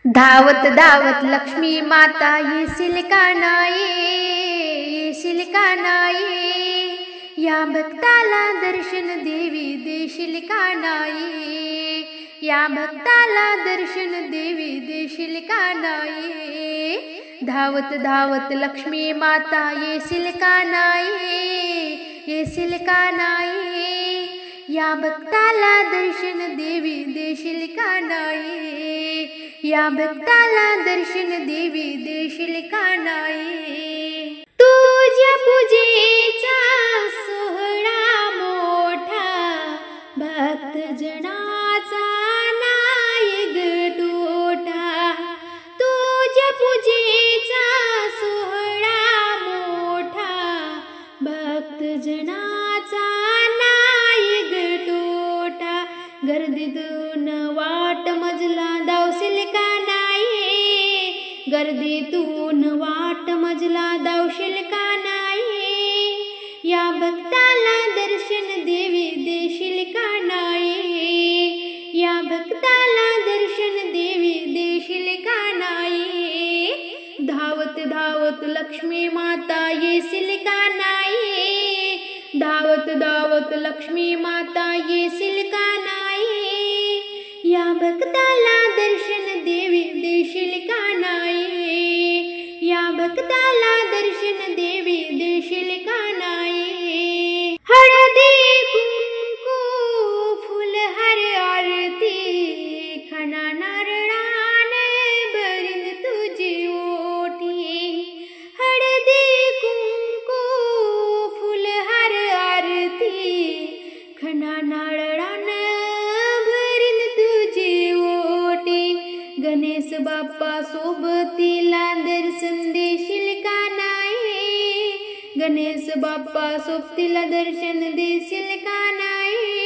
धावत धावत लक्ष्मी माता येशील का नाही, येशील का नाही, या भक्ताला दर्शन देवी देशील का नाही, या भक्ताला दर्शन देवी देशील का नाही। धावत धावत लक्ष्मी माता येशील का नाही, येशील का नाही, या भक्ताला दर्शन देवी देशील का नाही, या भक्ताला दर्शन देवी देशील का नाही। तुझ्या पूजेचा सोहळा मोठा, भक्त जनाचा नाही गटोटा, तुझ्या पूजेचा सोहळा मोठा, भक्त जनाचा नाही गटोटा, गर्दीतून वाट मजला धावशील का नाही, गर्दीतून वाट मजला धावशील का नाही, या भक्ताला दर्शन देवी देशील का नाही, या भक्ताला दर्शन देवी देशील का नाही। धावत धावत लक्ष्मी माता येशील का नाही, धावत धावत लक्ष्मी माता येशील का नाही, या भक्ताला दर्शन देवी देशील का नाही, या भक्ताला दर्शन देवी देशील का नाही। हळदी कुंकू फुलहार आरती, खणा नारळाने भरीन तुझी ओटी, हळदी कुंकू फुलहार आरती, खणा नारळाने भरीन तुझी ओटी, गणेश बाप्पा सोबतीला दर्शन देशील का नाही, गणेश बाप्पा सोबतीला दर्शन देशील का नाही,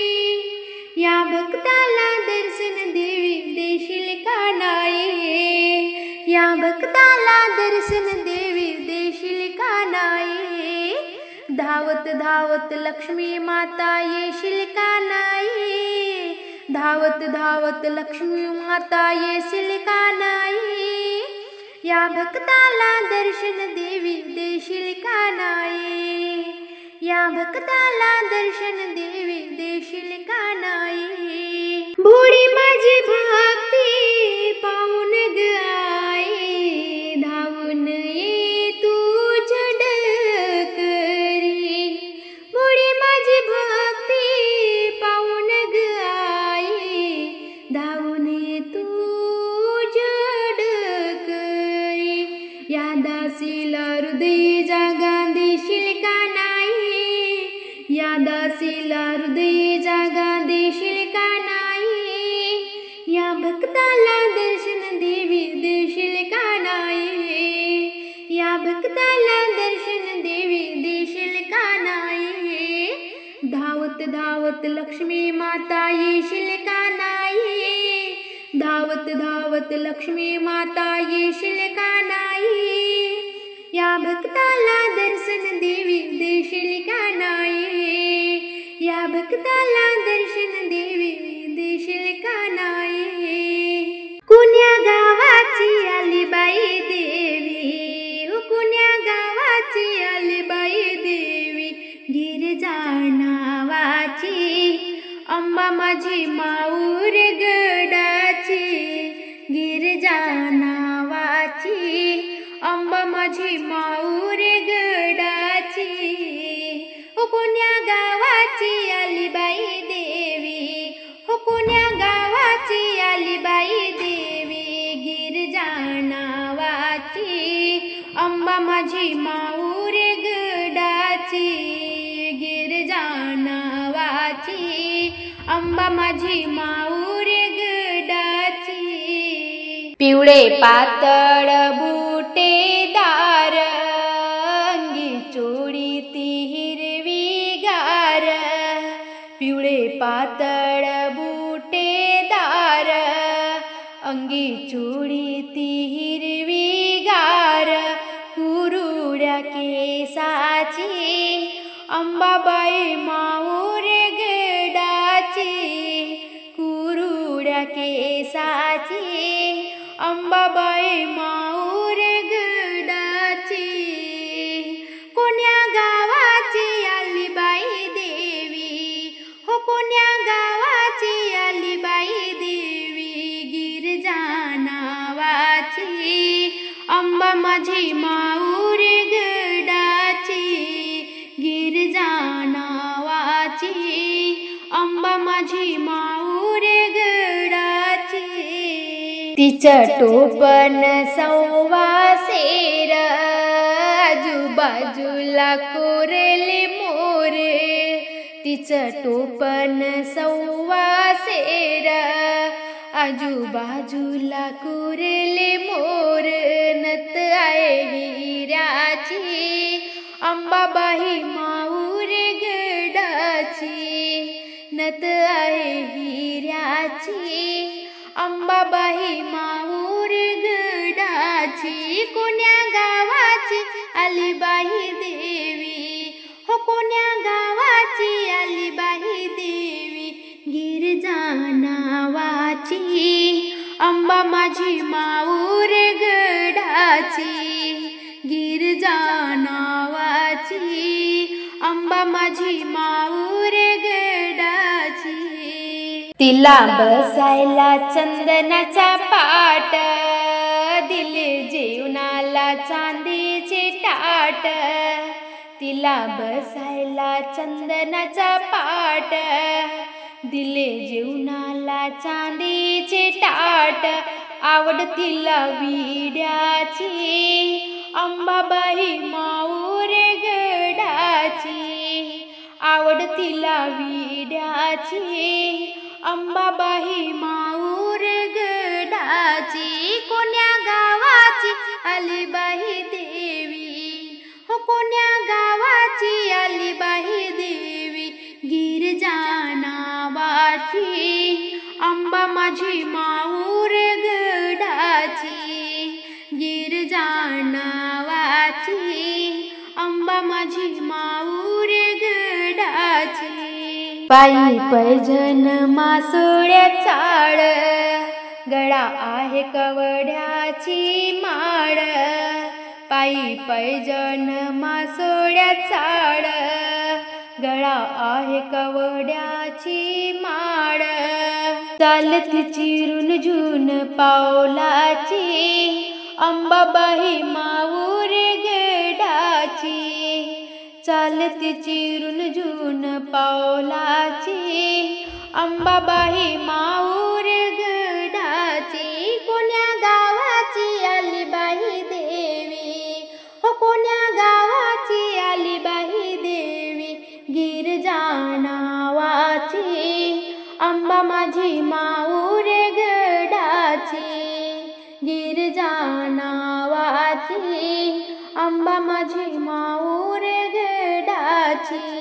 या भक्ताला दर्शन देवी देशील का नाही, या भक्ताला दर्शन देवी देशील का नाही। धावत धावत लक्ष्मी माता येशील का नाही, धावत धावत लक्ष्मी माता येशील का नाही, या भक्ताला दर्शन देवी देशील का नाही, या भक्ताला दर्शन देवी देशील का नाही। भोळी माझी भक्ती पाहून ग आई, धावून ये तुझ्या डकरी, भोळी माझी भक्ती पाहून ग आई, धावून ये तुझ्या डकरी, या दासीला हृदय जागा देशील का नाही, या दासीला हृदय जागा देशील का नाही, या भक्ताला दर्शन देवी देशील का नाही, या भक्ताला दर्शन देवी देशील का नाही। धावत धावत लक्ष्मी माता येशील का नाही, धावत धावत लक्ष्मी माता येशील का नाही, या भक्ताला दर्शन देवी देशील का नाही, या भक्ताला दर्शन देवी देशील का नाही। कुण्या गावाची आली बाई देवी, हो कुण्या गावाची आली बाई देवी, गिरिजा नावाची, अंबा माझी माऊर गडाची, गिरिजा नावाची, अंबा माझी माऊर गडाची, हो कोण्या गावाची आली बाई देवी, हो कोण्या गावाची आली बाई देवी, गिरिजा नावाची, अंबा माझी माऊर गडाची, गिरिजा नावाची, अंबा माझी माऊर गडाची। पिवळे पातळ बुटेदार, अंगी चोळी ती हिरवी गार, पिवळे पातळ बुटेदार, अंगी चोळी ती हिरवी गार, कुरुड्या केसाची, अंबाबाई माऊर गडाची, कुरुड्या केसाची, अंबाबाई माऊर गडाची. कोण्या गावाची आली बाई देवी, हो कोण्या गावाची आली बाई देवी, गिरजा नावाची. अंबा माझी माऊर गडाची, गिरजा नावाची. अंबा माझी माऊर गडाची. तिचं टोपण सव्वासेर, आजूबाजूला कोरले मोर. तिचं टोपण सव्वासेर, आजूबाजूला कोरले मोर. नथ आहे हिऱ्याची, अंबाबाई माऊर गडाची. नथ आहे हिऱ्याची, अंबाबाई माऊर गडाची. कोण्या गावाची आली बाई देवी, हो कोण्या गावाची आली बाई देवी, गिरजा नावाची. अंबा माझी माऊर गडाची, गिरजा नावाची. अंबा माझी माऊर गडाची. तिला बसायला चंदनाचा पाट, दिले जेवणाला चांदीचे ताट. तिला बसायला चंदनाचा पाट, दिले जेवणाला चांदीचे ताट. आवड तिला विड्याची, अंबाबाई माऊर गडाची. आवड तिला विड्याची, अंबाबाई माऊर गडाची. कोण्या गावाची आली बाई देवी, हो कोण्या गावाची आली बाई देवी, गिरजा नावाची. अंबा माझी माऊर गडाची, गिरजा नावाची. अंबा माझी माऊर गडाची. पायी पैजण मासोळ्या चाळ, गळा आहे कवड्याची माळ. पायी पैजण मासोळ्या चाळ, गळा आहे कवड्याची माळ. चालत चिरून झुन पावलाची, अंबाबाई माऊर गडाची. चालत चिरून झुन पावलाची, अंबाबाई माऊर गडाची. कोण्या गावाची आली बाई देवी, हो कोण्या गावाची आली बाई देवी, गिरजा नावाची. अंबा माझी माऊर गडाची, गिरजा नावाची. अंबा माझी माऊर गडाची.